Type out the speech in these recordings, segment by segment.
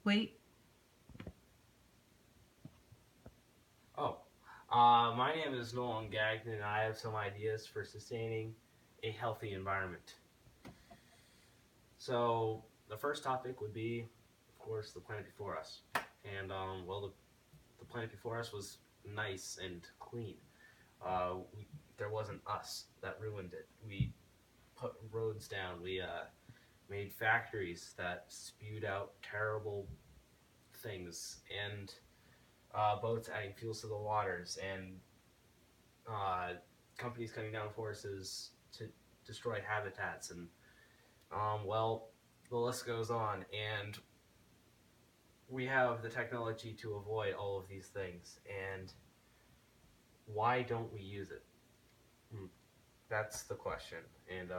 Wait. Oh, my name is Nolan Gagnon, and I have some ideas for sustaining a healthy environment. So, the first topic would be, of course, the planet before us. The planet before us was nice and clean. There wasn't us that ruined it. We put roads down. We made factories that spewed out terrible things, and boats adding fuels to the waters, and uh, companies cutting down forests to destroy habitats, and well, the list goes on. And we have the technology to avoid all of these things. And why don't we use it? Hmm, That's the question. And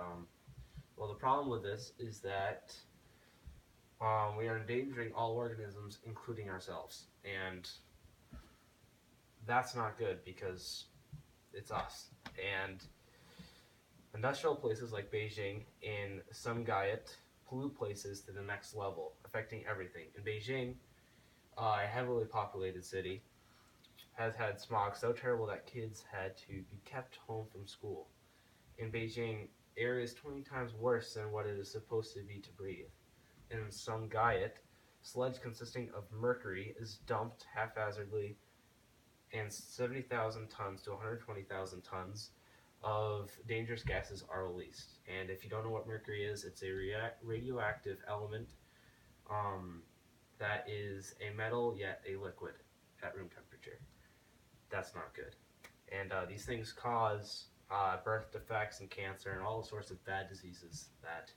well, the problem with this is that we are endangering all organisms, including ourselves, and that's not good because it's us. And industrial places like Beijing and Shanghai pollute places to the next level, affecting everything. In Beijing, a heavily populated city, has had smog so terrible that kids had to be kept home from school. In Beijing, air is 20 times worse than what it is supposed to be to breathe. In Shanghai, sludge consisting of mercury is dumped haphazardly, and 70,000 tons to 120,000 tons of dangerous gases are released. And if you don't know what mercury is, it's a radioactive element um, that is a metal yet a liquid at room temperature. That's not good. And these things cause birth defects and cancer and all sorts of bad diseases that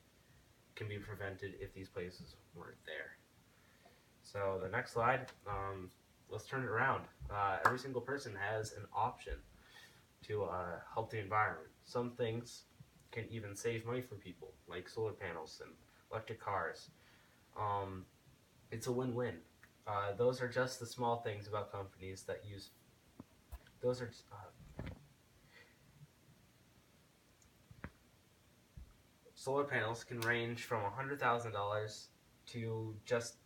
can be prevented if these places weren't there. So the next slide, let's turn it around. Every single person has an option to help the environment. Some things can even save money for people, like solar panels and electric cars. Um, it's a win-win. Those are just the small things about companies that use. Those are solar panels can range from $100,000 to just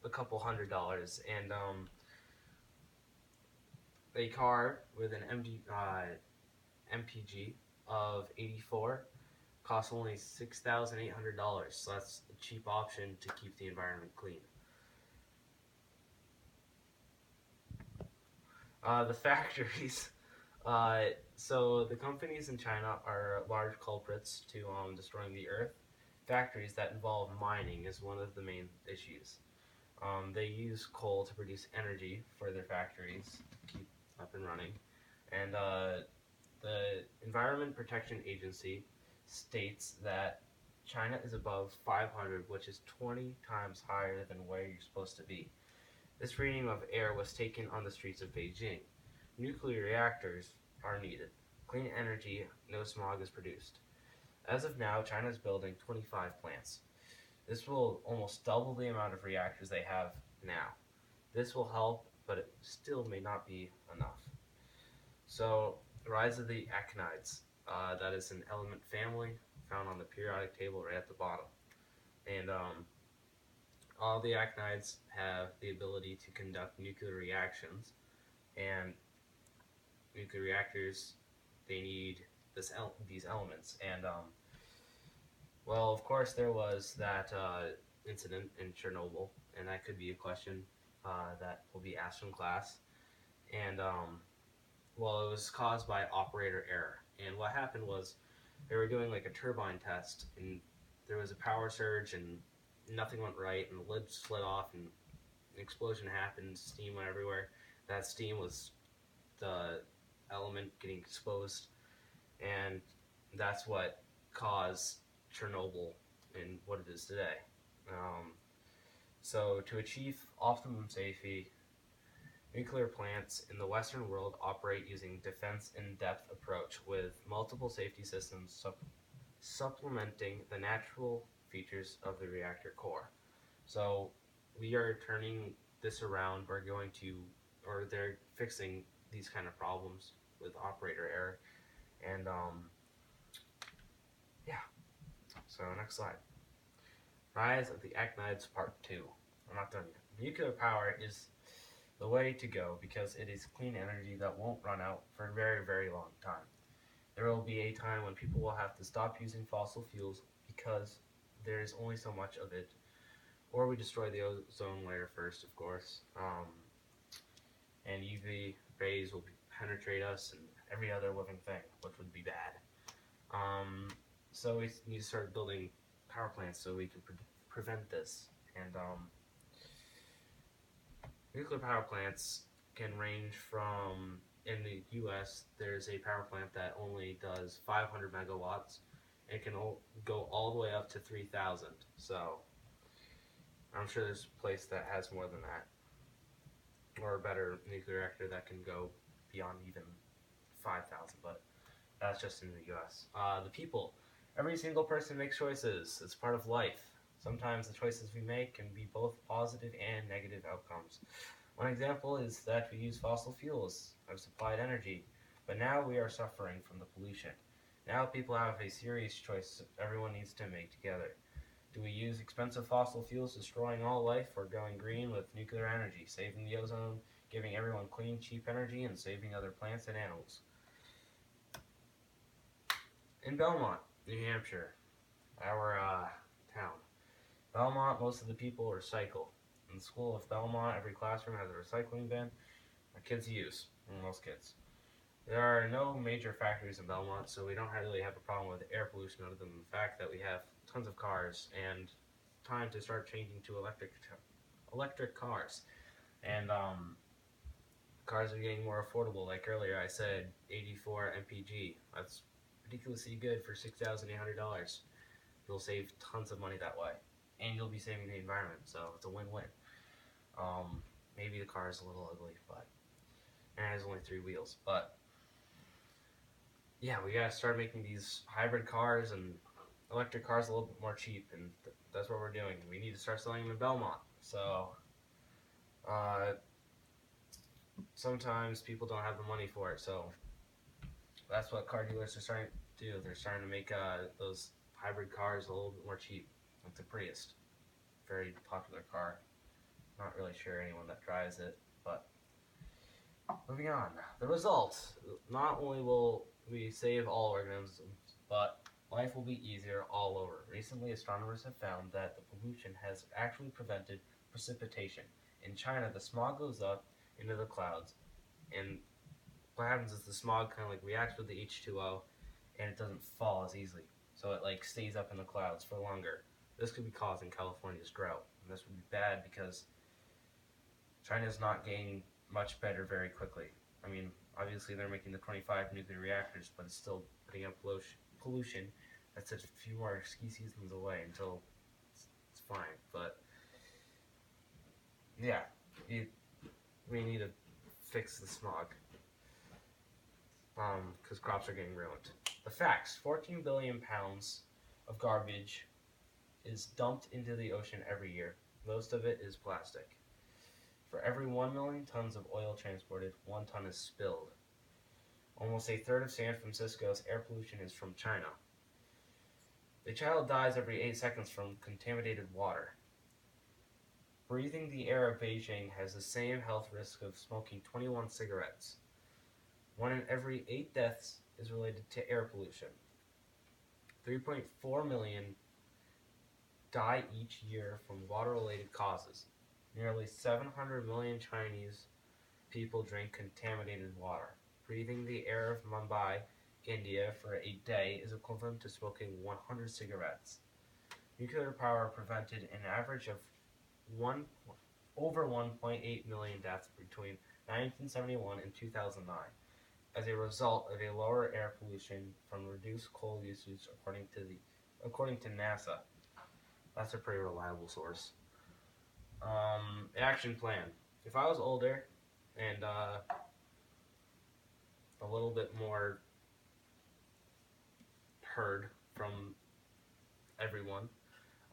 a couple $100, and a car with an MPG of 84 costs only $6,800. So that's a cheap option to keep the environment clean. The factories. So the companies in China are large culprits to destroying the earth. Factories that involve mining is one of the main issues. They use coal to produce energy for their factories to keep up and running. And the Environment Protection Agency states that China is above 500, which is 20 times higher than where you're supposed to be. This reading of air was taken on the streets of Beijing. Nuclear reactors are needed. Clean energy, no smog is produced. As of now, China is building 25 plants. This will almost double the amount of reactors they have now. This will help, but it still may not be enough. So, the rise of the actinides. That is an element family found on the periodic table right at the bottom. And all the actinides have the ability to conduct nuclear reactions, and nuclear reactors, they need these elements. And well, of course, there was that incident in Chernobyl, and that could be a question that will be asked in class. And well, it was caused by operator error. And what happened was they were doing like a turbine test, and there was a power surge, and nothing went right, and the lid slid off, and an explosion happened. Steam went everywhere. That steam was the element getting exposed, and that's what caused Chernobyl and what it is today. Um, so, to achieve optimum safety, nuclear plants in the Western world operate using defense in depth approach with multiple safety systems supplementing the natural features of the reactor core. So we are turning this around. We're going to, or they're fixing these kind of problems with operator error. And yeah, so next slide. Rise of the Actinides Part 2. I'm not done yet. Nuclear power is the way to go because it is clean energy that won't run out for a very, very long time. There will be a time when people will have to stop using fossil fuels because there is only so much of it, or we destroy the ozone layer first, of course, and UV rays will penetrate us and every other living thing, which would be bad. Um, so we need to start building power plants so we can prevent this. And nuclear power plants can range from, in the US, there's a power plant that only does 500 megawatts. It can go all the way up to 3,000. So I'm sure there's a place that has more than that, or a better nuclear reactor that can go beyond even 5,000. But that's just in the US. The people. Every single person makes choices. It's part of life. Sometimes the choices we make can be both positive and negative outcomes. One example is that we use fossil fuels, have supplied energy, but now we are suffering from the pollution. Now people have a serious choice everyone needs to make together. Do we use expensive fossil fuels destroying all life, or going green with nuclear energy, saving the ozone, giving everyone clean, cheap energy, and saving other plants and animals? In Belmont, New Hampshire, our town. Belmont, most of the people recycle. In the school of Belmont, every classroom has a recycling bin our kids use, most kids. There are no major factories in Belmont, so we don't really have a problem with air pollution other than the fact that we have tons of cars and time to start changing to electric cars. And cars are getting more affordable. Like earlier, I said 84 mpg. That's ridiculously good for $6,800. You'll save tons of money that way, and you'll be saving the environment. So it's a win-win. Maybe the car is a little ugly, but and it has only 3 wheels. But yeah, we gotta start making these hybrid cars and electric cars a little bit more cheap, and that's what we're doing. We need to start selling them in Belmont. So uh, sometimes people don't have the money for it, so that's what car dealers are starting to do. They're starting to make those hybrid cars a little bit more cheap. Like the Prius, very popular car. Not really sure anyone that drives it, but moving on. The result: not only will we save all organisms, but life will be easier all over. Recently, astronomers have found that the pollution has actually prevented precipitation. In China, the smog goes up into the clouds, and what happens is the smog kind of like reacts with the H2O, and it doesn't fall as easily. So it like stays up in the clouds for longer. This could be causing California's drought, and this would be bad because China's not getting much better very quickly. I mean, obviously they're making the 25 nuclear reactors, but it's still putting up pollution that's a few more ski seasons away until it's fine. But yeah, we need to fix the smog because crops are getting ruined. The facts: 14 billion pounds of garbage is dumped into the ocean every year. Most of it is plastic. For every 1 million tons of oil transported, 1 ton is spilled. Almost a third of San Francisco's air pollution is from China. A child dies every 8 seconds from contaminated water. Breathing the air of Beijing has the same health risk of smoking 21 cigarettes. 1 in every 8 deaths is related to air pollution. 3.4 million die each year from water-related causes. Nearly 700 million Chinese people drink contaminated water. Breathing the air of Mumbai, India for a day is equivalent to smoking 100 cigarettes. Nuclear power prevented an average of over 1.8 million deaths between 1971 and 2009 as a result of a lower air pollution from reduced coal usage, according to NASA. That's a pretty reliable source. Action plan. If I was older and a little bit more heard from everyone,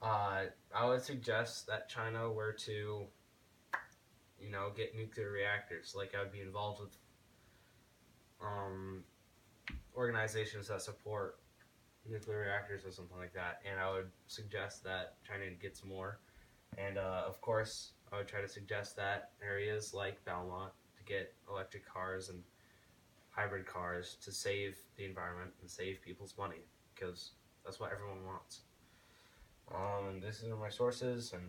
I would suggest that China were to, get nuclear reactors. Like, I would be involved with organizations that support nuclear reactors or something like that, and I would suggest that China gets more. And of course, I would try to suggest that areas like Belmont to get electric cars and hybrid cars to save the environment and save people's money because that's what everyone wants. And this are my sources, and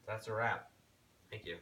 that's a wrap. Thank you.